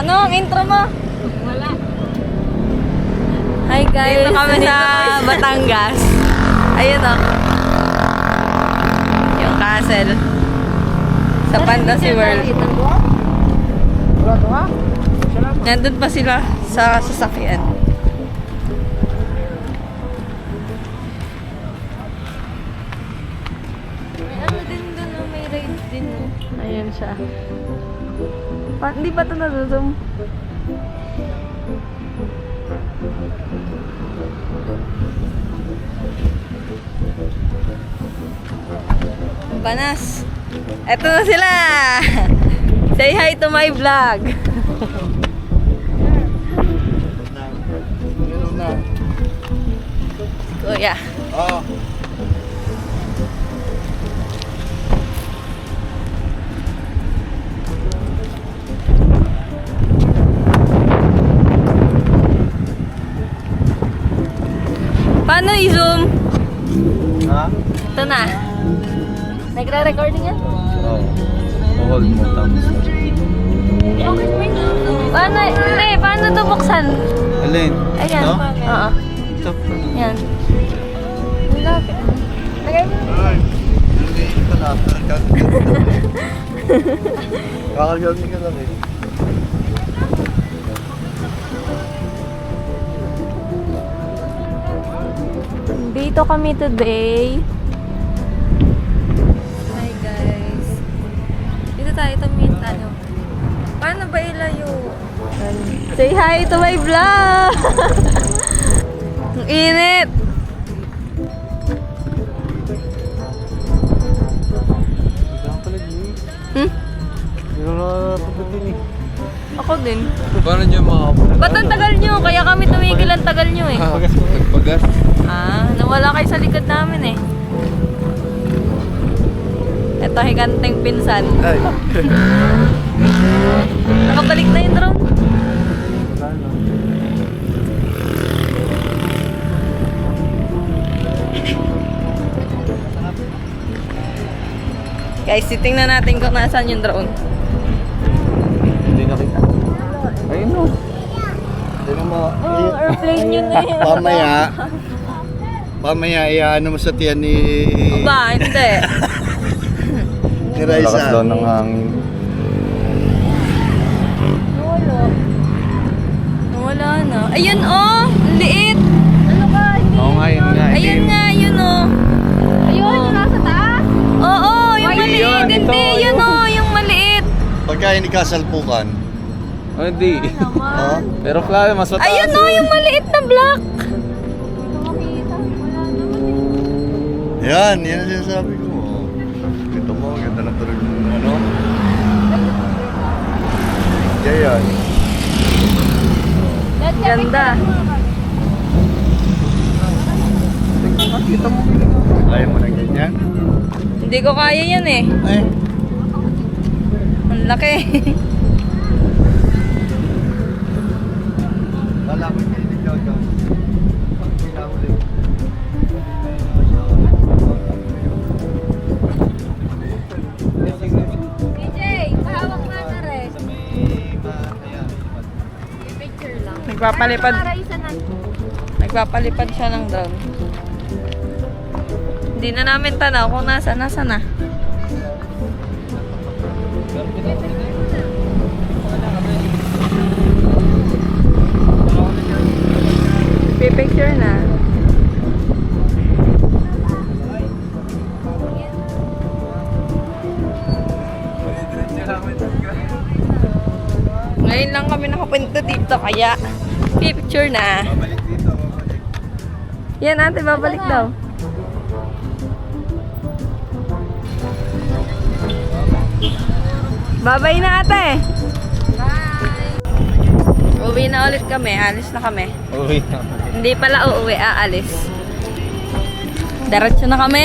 Ano ang intro mo? Wala. Hi guys, dito kami sa Batangas. Ayun o. Yung castle. Sa Fantasy World. Nandun pa sila sa sasakyan. May ano din dun, may rides din. Ayan siya. Hindi ba ito na-zoom? Banas. Eto na sila. Say hi to my vlog. Kuya. Oo. Paano i-zoom? Ha? Ito na. Nagre-recording yan? Oo. Hold mo tapos. Paano? Hindi, paano ito buksan? Alin? Ayan. Ito? Oo. Ito. Yan. Lapit. Lagay mo. Ay. Ito na. Kakagamit ka lang eh. Dito kami today. Hi guys. Dito tayo tumingin tayo. Paano ba ilayo? Say hi to my vlog! Ang init! Hmm? Ako din. Paano dyan makakapunta? Ba't ang tagal nyo? Kaya kami tumigil ang tagal nyo eh. Nagpagas. Nawala kayo sa likod namin eh. Ito higanting pinsan. Ay. Nakabalik na yung drone. Guys, titingnan natin kung nasaan yung drone. Hindi nakita. Ayun o. Tignan mo. Airplane yun eh. Pamaya, iaano mo sa tiyan ni... Ba, hindi. Ni Raisa. Lakas daw ng hangin. Wala na. Ayun oh! Ang liit! Ano ka? Hindi. Oo nga, yun nga. Ayun nga, yun oh. Ayun, yung nasa taas? Oo, yung Ay, maliit. yun, ito, Hindi, yun yun. oh, yung maliit. Pagka hindi kasalpukan. Oh, hindi. Oh? Pero klaro, mas mataas. Ayun oh, yung maliit na block. Yan ang sinasabi ko. Ito mo, ganda na tuloy ng ano. Yan. Ganda. Kita mo. Kaya mo na ganyan. Hindi ko kaya yan eh. Ay. Ang laki. Wala ko hindi gagawin. DJ, pahawak na na rin. Picture lang. Nagpapalipad siya ng drone. Hindi na namin tanaw kung nasa na. Picture na. Ngayon lang kami nakapunta dito kaya picture na. Babalik dito, babalik. Yan ate, babalik daw. Babay na ate. Bye. Uwi na ulit kami. Alis na kami. Uwi na. Hindi pala uuwi, aalis. Diretso na kami.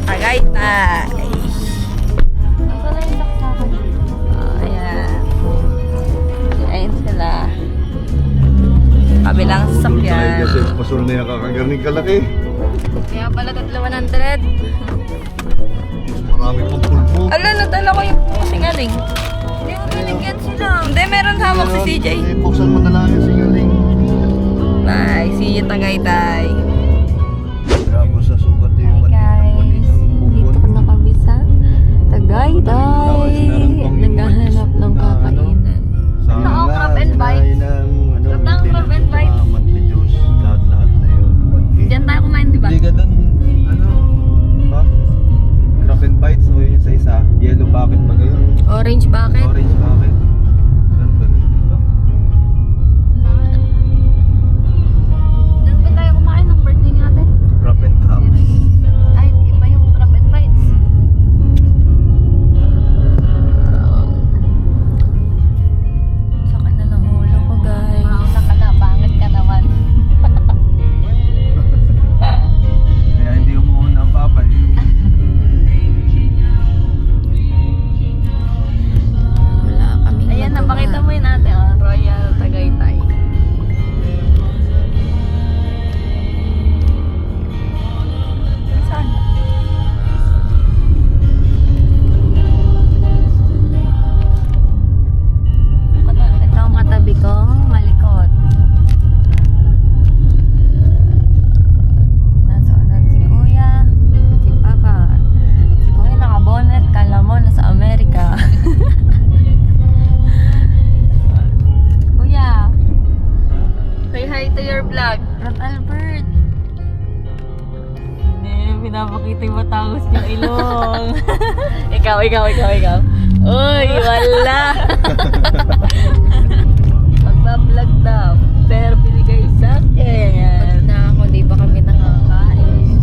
Tagaytay. Ayan. Ayan sila. Kabilang sasakyan. Kasi pasul na yung kakagaling kalaki. Kaya pala 100. Marami pang pulpo. Ala, nadala ko yung singaling. Hindi mo binigyan sila. Hindi, meron humamok si CJ. Buksan mo na lang yung singaling. Bye. See you, Tagaytay. Grabe sa sukat yung Guys, dito na kami sa Tagaytay. Naghahanap ng kakainan. Sa crab and bite. Crab na, crab and bite. Monthly juice. Lahat na yun. Diyan tayo kumain, di ba? Hindi ka dun, ano, ba? Crab and bites, o yung sa isa, yellow bucket ba kayo? Orange bucket. Orange bucket. Ganun ba dito? Doon ba tayo kumain ng birthday natin? Crab and crab. Ay, iba yung crab and bites. Saka na ng ulo ko, guys. Saka na, pangit ka naman. Kaya hindi umuuna ang papa eh. Wala kami. Ayan, napakita mo yun natin, oh, Royal Tagaytay. Saan? Ito ang matabi kong malikot. Nasa unan si Kuya, si Papa. Si Kuya nakabonet, kala mo nasa Amerika. Kuya, say hi to your vlog. Ron Albert. Hindi, pinapakita yung matangos niyang ilong. ikaw. Uy, wala. Magbablog daw, pero binigay sa akin. Pag na ako, di pa kami nakakain.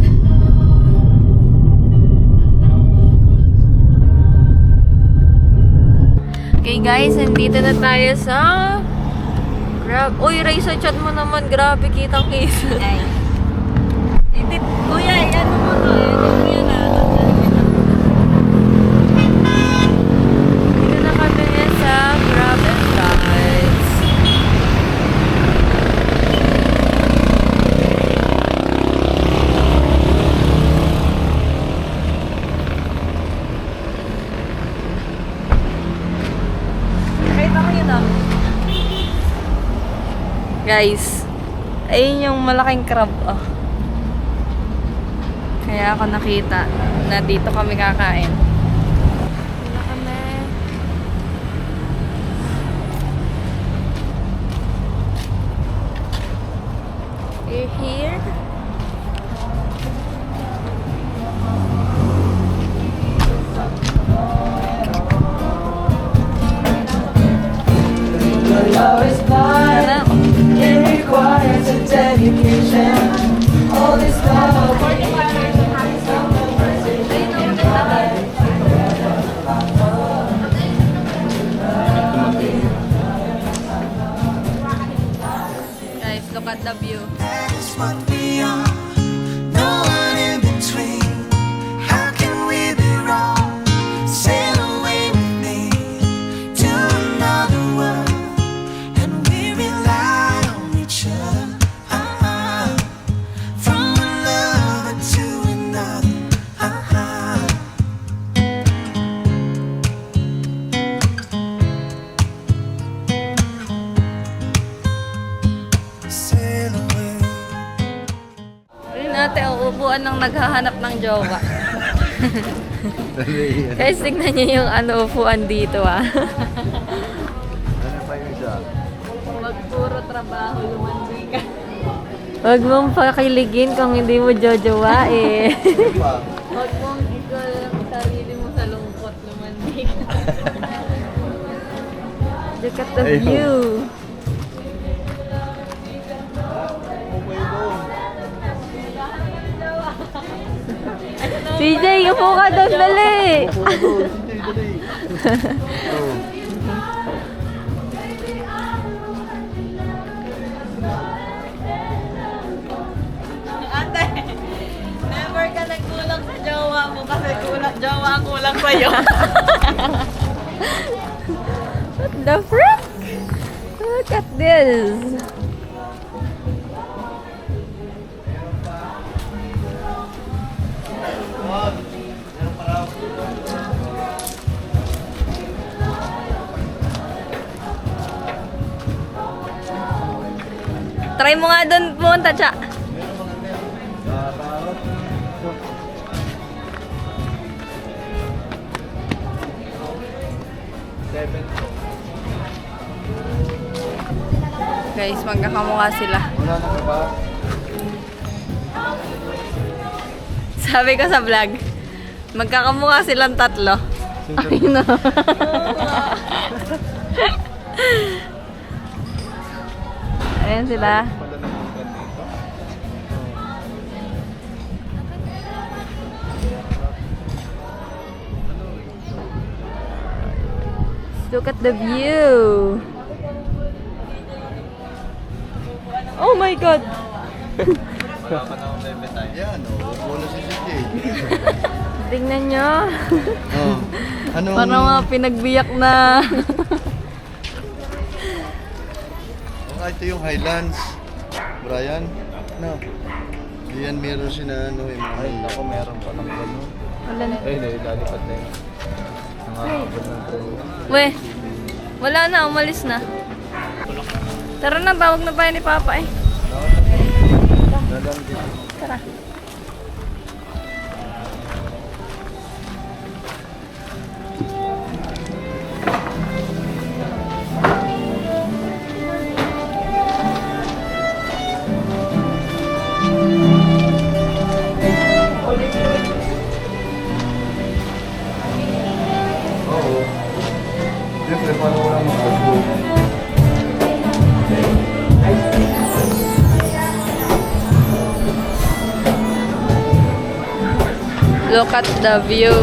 Okay guys, nandito na tayo sa Grab. Uy, Raysa, chat mo naman. Grabe, kitang-kita. Hindi, kuya, ano mo to? Yan na. Dito na kami sa Grab and Bites. Nakita ko yun ah. Guys, ayun yung malaking crab oh. Kaya ako nakita na dito kami kakain. Wala kami. We're here. Tara. Guys, look at the view. That's what we are. No one in between. How can we be wrong? Sail away with me to another world, and we rely on each other. From one lover to another. Sail away. Ayun natin, ang upuan ng naghahanap ng jowa. Guys, tignan niyo yung ano upuan dito ah. Ano pa yung isa? Wag puro trabaho, lumandi ka. Huwag mong pakiligin kung hindi mo jojowa eh. Ano pa? Huwag mong ikaw ang sarili mo sa lungkot, lumandi ka. Look at the Ayun. view. CJ, upo ka doon, dali! Ate, never ka nagkulang sa jowa mo kasi jowa ang kulang sa'yo. What the frick? Look at this. Try mo nga doon punta, Cha. Guys, magkakamukha sila. Wala na ba? Sabi ko sa vlog, magkakamukha silang tatlo. Ayun na. Ayan sila. Pala naman dito. Look at the view. Oh my God! Wala pa na akong bebe tayo. Yan, wala si CJ. Tingnan nyo. Oh. Anong... Parang mga pinagbiyak na. Oh, ito yung Highlands. Brian? No. Yan, meron siya na ano, yung mga... Ay, naku, meron pa ng gano'n. Wala na. Ay, lalipad na yun. Nangahabol ng tulo. We, wala na. Umalis na. Tara na, tawag na tayo ni Papa eh. Dalang din. Tara. Oo. Siyempre, paano ko lang mag-book? Look at the view.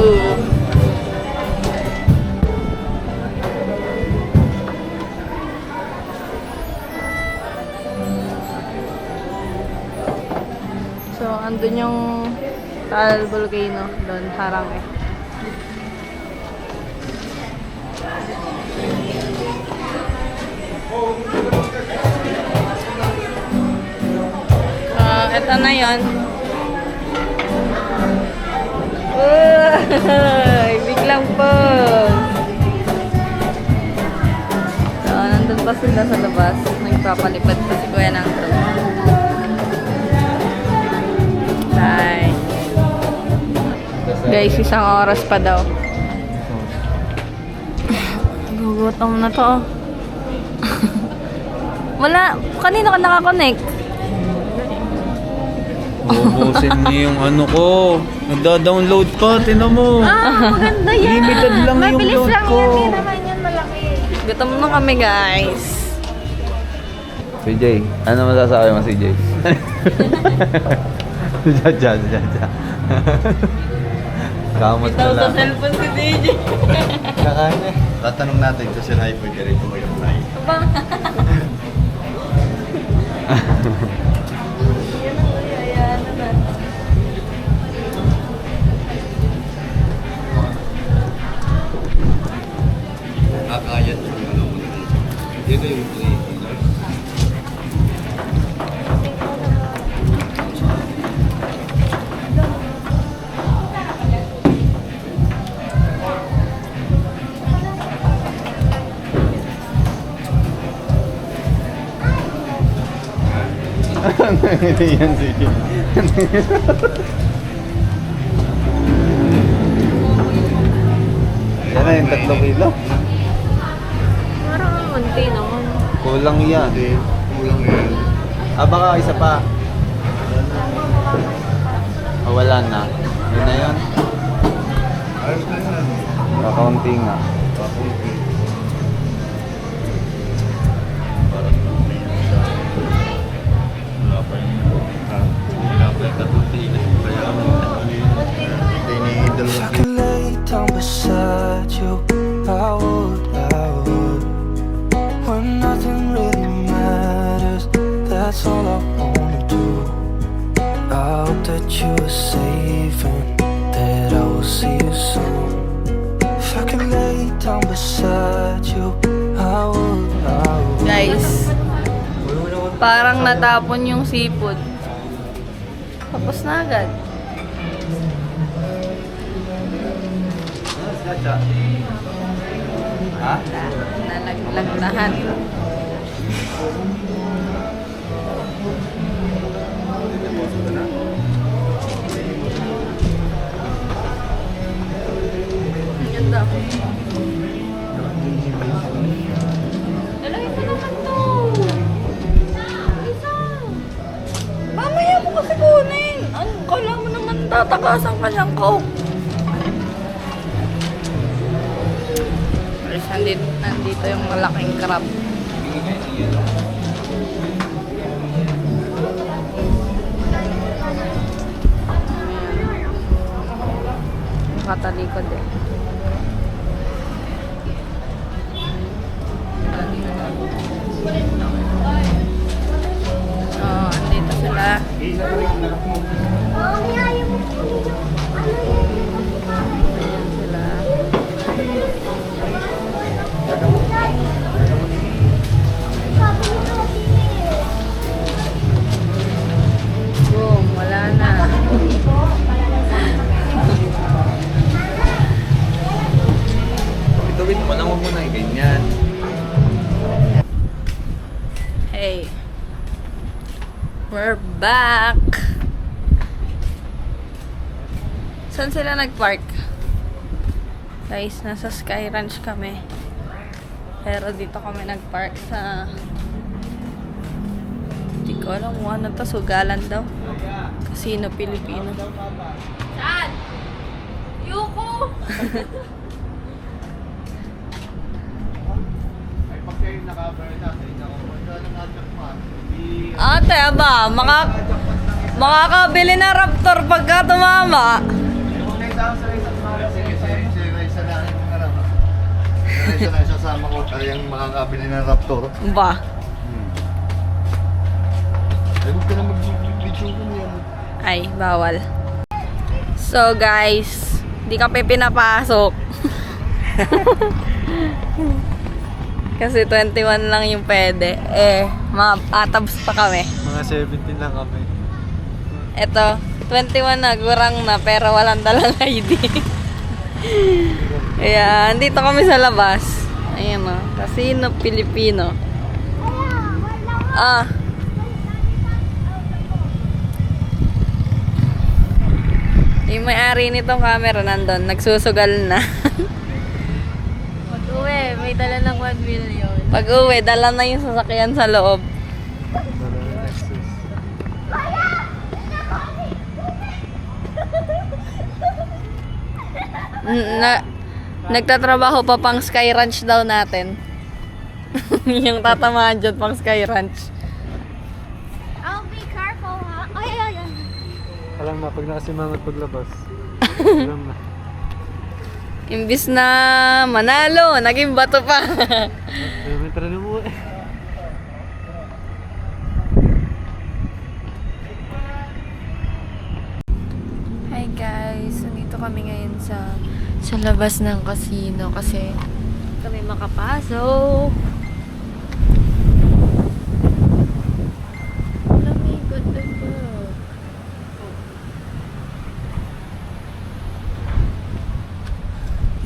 So, andun yung Taal Volcano. Doon, harang eh. Eto na yun. Uy, biglang po. So, nandun pa sila sa labas. Nagpapalipad pa si Kuya ng drone. Bye. Guys, isang oras pa daw. Gugutom na to. Oh. Wala. Kanino ka nakakonect? Ubusin niyo yung ano ko. Nagda-download pa, tinan mo. Maganda yan. Limited lang yung load ko. Gutom na kami, guys. CJ, ano masasabi mo CJ? Jaja. Kamot na Ito sa lang. cellphone si DJ. Kakain eh. Tatanong natin kung sila ay pwede rin tumayo-apply. Kakayat yung ano. Dito yung 3 pillars. Yan CJ. Yan na yung 3 kilo. Parang munti naman. Kulang yan. Hindi, kulang yan. Ah, baka isa pa. O wala na. Yun na yun. Ayos na yan. Kakaunti nga. Kakunti. If I could lay down beside you, I would. When nothing really matters, that's all I wanna do. I hope that you are safe and that I will see you soon. If I could lay down beside you, I would. Guys, parang natapon yung seafood. Tapos na agad. Ha? Nalaglag lahat. Dala, ito naman to. Isa. Mamaya mo kasi kunin. Ano, kala mo naman tatakasan ka niyang coke. Guys, nandito yung malaking crab. Nakatalikod eh. So, andito sila. Ayan sila. Boom, wala na. Itawid mo lang, huwag mo na ganyan. Hey. We're back. Saan sila nag-park? Guys, nasa Sky Ranch kami. Pero dito kami nag-park sa... Hindi ko alam kung ano to. Sugalan daw. Casino Pilipino. Saan? Yuko! Ay, pag kayo naka-burn na, kayo naka-burn Ate, aba, makakabili na Raptor pagka tumama. Sige, si Raisa na yung harap. Si Raisa na yung sasama ko, kayang makakabili ng Raptor. Ba? Ay, huwag ka na mag-video ko yan. Ay, bawal. So guys, di kami pinapasok. Kasi 21 lang yung pwede. Mga atabs pa kami. Mga 17 lang kami. Eto, 21 na, gurang na, pero walang dalang ID. Kaya, andito kami sa labas. Ayan o, Casino Pilipino. Ah. Yung may-ari nitong camera nandun, nagsusugal na. Pag-uwi, may dala ng 1 million. Pag-uwi, dala na yung sasakyan sa loob. Nagtatrabaho pa pang Sky Ranch daw natin. Yung tatamaan dyan pang Sky Ranch. I'll be careful, ha? Ay, ay, ay. Alam na, pag nakasimangot paglabas. Alam na. Imbis na manalo, naging bato pa. May tara na mo eh. Hi guys, nandito kami ngayon sa labas ng casino kasi kami makapasok. Lamig, what the fuck?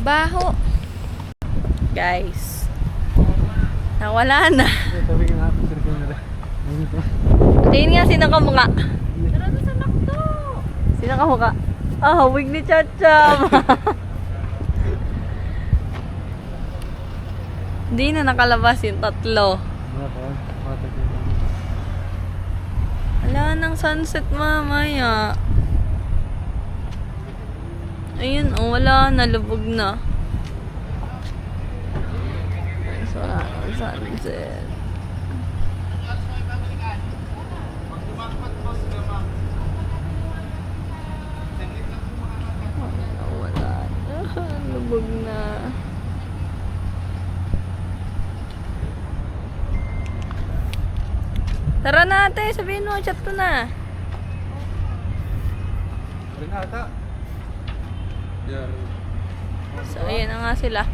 Baho. Guys, nawala na. Sabi ka nga, sirkul na rin. Tingin nga sino kamukha. Tara na sa McDo! Sino kamukha? Ah, hawig ni Chacham. Hindi na nakalabas yung tatlo. Wala nang sunset mamaya. Ayun, oh, wala na, lubog na. Wala nang sunset. Wala na, lubog na. Tara na ate, sabihin mo, chat ko na. Ata. Yeah. So, ayan na nga sila.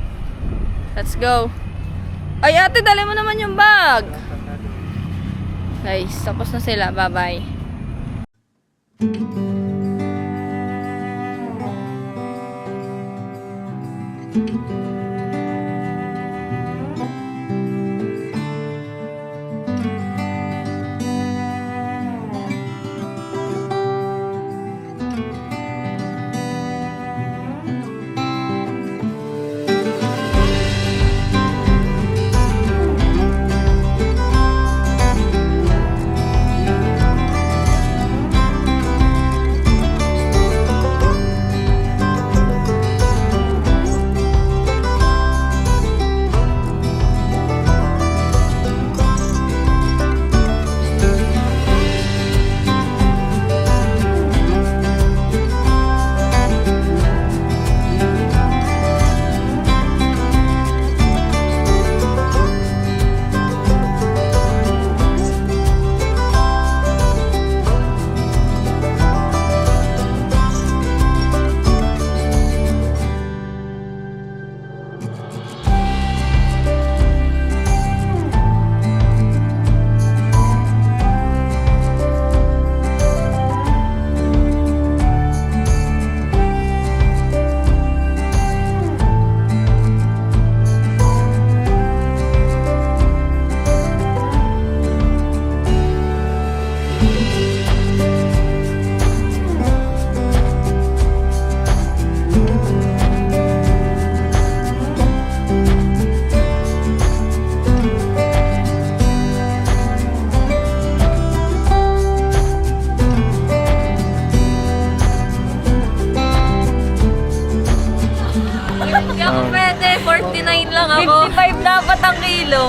Let's go. Ay, ate, dali mo naman yung bag. Guys, tapos na sila. Bye-bye.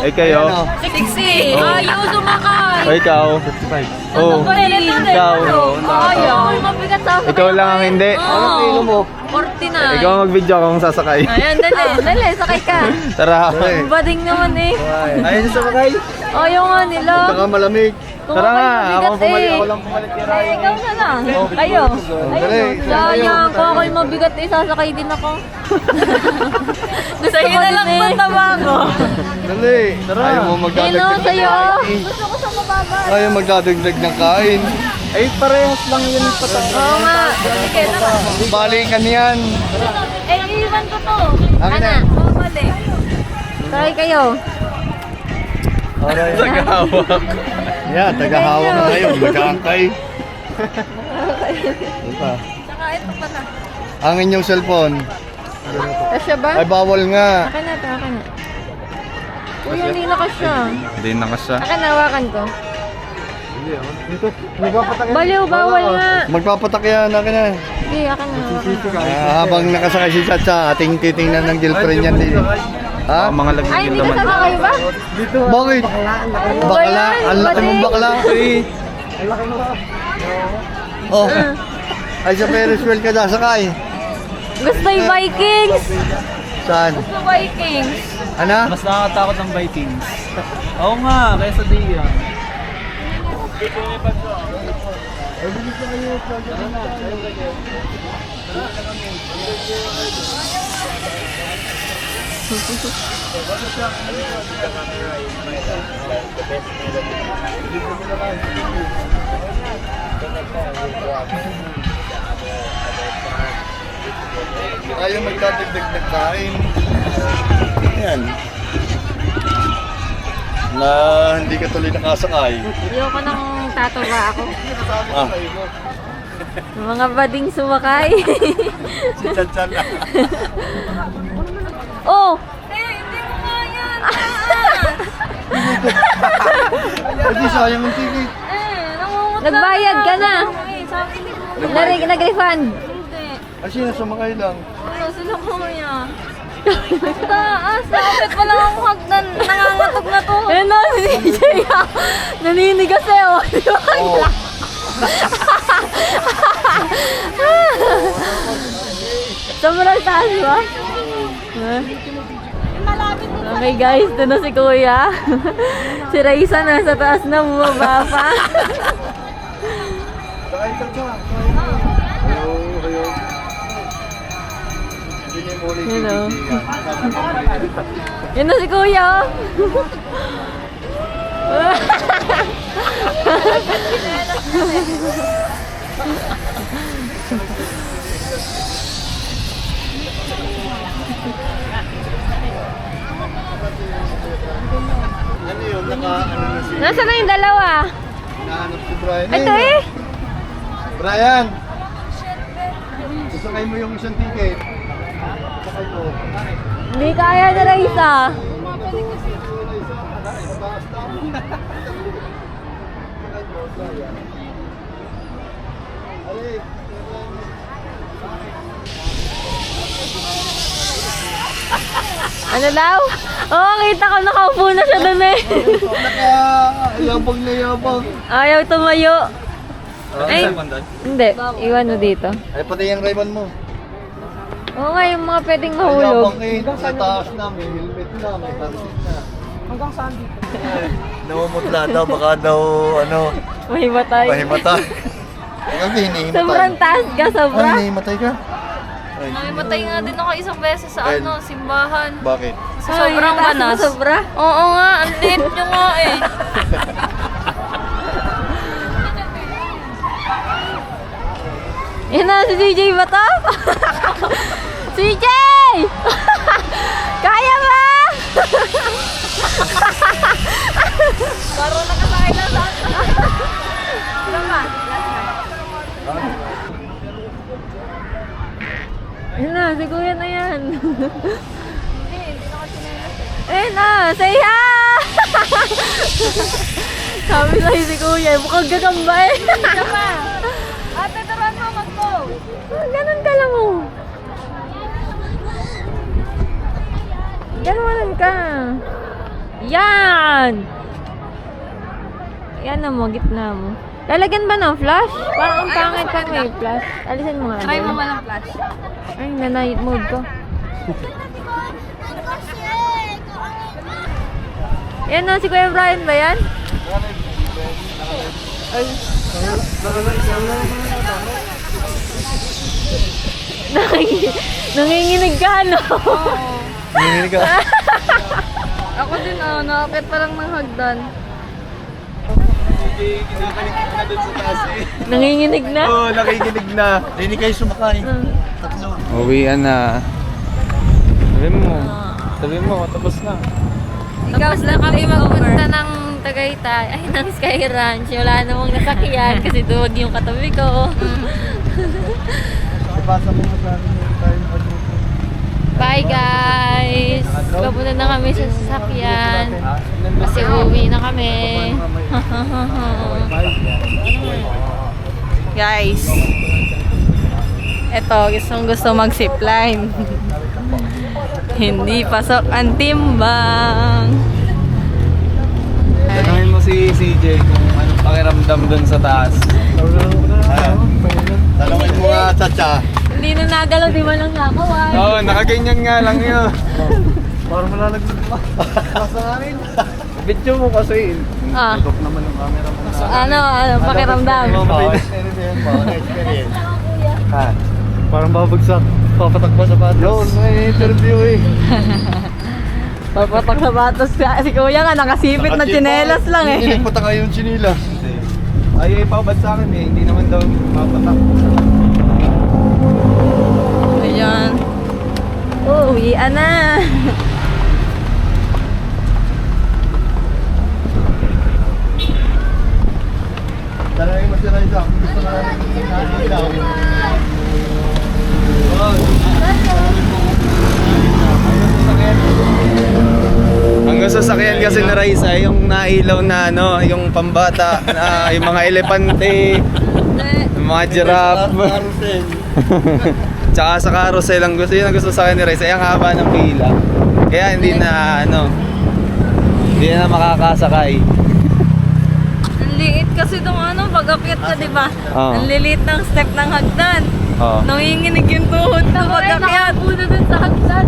Ay kayo? Ayan, oh. 60. Ayaw sumakay. O ikaw? Oh. Ikaw? Ayaw. Mabigat sa Ikaw lang ang hindi. Ano kilo mo? 49. Ikaw ang mag-video kung sasakay. Ayan, dali, sakay ka. Tara. Dali. Bading naman eh. Ayun sa sakay. Ayaw nga nila. Saka malamig. Tara nga. Ako Mabigat eh. lang pumalit kay Ay, Ryan. ikaw na lang. Ayo. Dali. Sayang, kung ako'y mabigat eh, sasakay din ako. Gusto ko na lang pataba ko. Dali. Ayaw mo magdadagdag ng sa'yo. kain. Gusto ko sa mababa. Ayaw magdadagdag ng kain. Ay, parehas lang yun yung patay. Oo nga. Sige na. Balikan yan. Eh, iiwan ko to. Akin na. Oo, balik. Sakay kayo. Alright. Tagahawak. Yan, tagahawak na tayo. Magkakay. Ito. Saka ito pala. Ang inyong cellphone. Kasya ba? Ay, bawal nga. Akin na ito, akin na. Uy, hindi na kasya. Hindi na kasya. Akin na, hawakan ko. Nagpapatakit. Baliw, bawal nga. Magpapatak yan. Akin na. Hindi, akin na. hawakan ko. Habang nakasakay si Chacha, ating titingnan ng girlfriend yan din. Ha? Mga lagyan Ay, yung hindi laman. kasama kayo ba? Bakit? Bakla? Ang laki mong bakla. Oh. Ay, sa Ferris wheel ka nasakay. Gusto yung Vikings. Saan? Gusto Vikings. Ano? Mas nakakatakot ang Vikings. Oo nga, kaysa Dia. Ayaw magdadagdag ng kain. Yan. Na hindi ka tuloy nakasakay. Ayoko nang tataba ako. Ah. Mga bading sumakay. Si Chacha na. Oh! Hindi mo nga yan! Hindi sayang ang ticket. Nagbayad ka na! Nag-refund! Ay, sino sumakay lang? Sila kuya. Taas! Nakapit pa lang ako hagdan. Nangangatog na to. Eh na, si DJ naninigas eh. Oh. Di ba? Oo. Sobrang taas ba? Okay guys, ito na si kuya. Si Raisa nasa taas na, bumaba pa. Sakay Chacha. Ayaw. Hindi niya muli Yun, oh. yan. Yan na si kuya. Ano yun? Ano na si... Nasaan na yung dalawa? Nahanap si Brian. Ito eh. Brian! Isakay mo yung isang ticket. Isakay mo. Hindi kaya na Raisa. Ano daw? Oo, kita ko nakaupo na siya doon eh. Yabang na yabang. Ayaw tumayo. Ay, hindi. Iwan mo dito. Ay, pati yung Rayman mo. Oo nga, yung mga pwedeng Ay, mahulog. yabang eh. Sa taas na, may helmet na, may target na. Hanggang saan dito? Namumutla daw, baka daw, ano, Mahimatay. mahimatay. Hindi, hinihimatay. Sobrang taas ka, Ay, sobra. hinihimatay ka? Ay, Namatay nga din ako isang beses sa Well, simbahan. bakit? Sa sobrang Ay, taas mo, banas. Sobra. Oo nga, ang liit nyo nga eh. Yan na, si CJ ba to? CJ! Kaya ba? Parang nakasakay na sa Ano ba? Yan na, si kuya na yan. Eh na, say hi! Sabi sa'yo si kuya, mukhang gagamba eh. Ate, taruan mo mag-go. Ganun ka lang oh. Ganunan ka. Yan! Yan na mo, gitna mo. Lalagyan ba ng flash? Parang ang pangit pag may flash. Alisin mo nga. Try mo din. walang flash. Ay, na-night mode ko. Yan na, si Kuya Brian ba yan? Ay. Nanginginig ka, no? Nanginig ka. Ako din, nakakit pa lang ng hagdan. Kinakalikot na dun sa taas eh. Nanginginig na? Oo, nakikinig na. Hindi kayo sumakay. Tatlo. Uwian na. Sabi mo, tapos na. Tapos na kami magpunta ng Tagaytay, ay ng Sky Ranch. Wala namang nasakyan kasi duwag yung katabi ko. Ipasa mo sa amin yung tayo nakagrupo. Bye guys! Papunta na kami sa sasakyan. Kasi uuwi na kami. Guys, eto, gusto mag-zipline. Hindi pasok ang timbang. Tanungin mo si CJ kung anong pakiramdam dun sa taas. Talawin mo nga, Chacha. Hindi na nagalaw, di man lang nakawan. Oo, nakaganyan nga lang yun. Parang malalaglag pa. Basta namin. Video mo kasi. Ah. Tutok naman yung camera mo. Ano, pakiramdam. Experience. Ha? Parang babagsak. Papatak pa sa patos. Yun, may interview eh. Papatak sa batos si kuya nga, nakasipit na tsinelas lang eh. Hindi nagpataka yung chinilas. Ay, paubad sa akin eh. Hindi naman daw mapatak. Ayan. Uwian na. Talawin mo si Raisa. Gusto na namin nanilaw. Hanggang sasakyan kasi na Raisa, yung nailaw na ano, yung pambata, na yung mga elepante, yung mga giraffe. Carousel. Tsaka sa carousel ang gusto, yun ang gusto sa akin ni Raisa, yung haba ng pila. Kaya hindi na ano, hindi na makakasakay. Ang liit kasi itong pag-akyat ka, di ba? Oo. Ang liliit ng step ng hagdan. Oo. Nanginginig yung tuhod na pag-akyat. Nakapuna dun sa hagdan.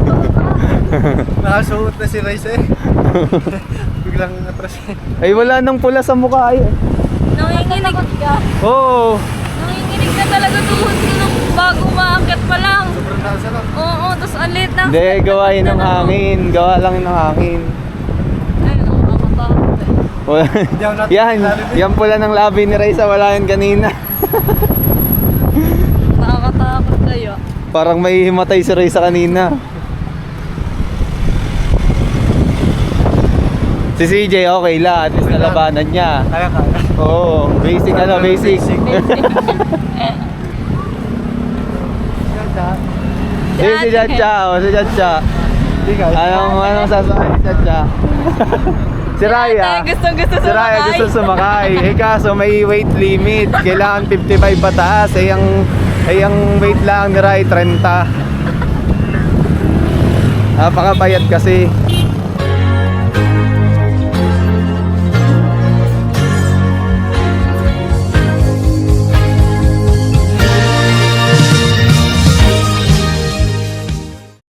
Nakasuot na si Raisa eh. Biglang atras eh. Ay wala nang pula sa mukha eh. Nanginginig ka. Oo. Nanginginig ka talaga tuhod ko nung bago umaakyat pa lang. Sobrang nasarap. Oo, tapos ang liit ng Hindi, gawa yun ng hangin. Gawa lang yun ng hangin. Ay, nakakatakot eh. Wala. Yan pula ng labi ni Raisa, wala yan kanina. Nakakatakot kayo. Parang may himatay si Raisa kanina. Si CJ okay lang, at least nalabanan niya. Kaya. Oo, basic basic. Si Chacha, si Chacha. Anong sasabihin ni Chacha? Si Raya. Gustong-gusto Si Raya gusto sumakay. Eh kaso may weight limit. Kailangan 55 pataas. Eh ang weight lang ni Raya 30. Napakabayad kasi.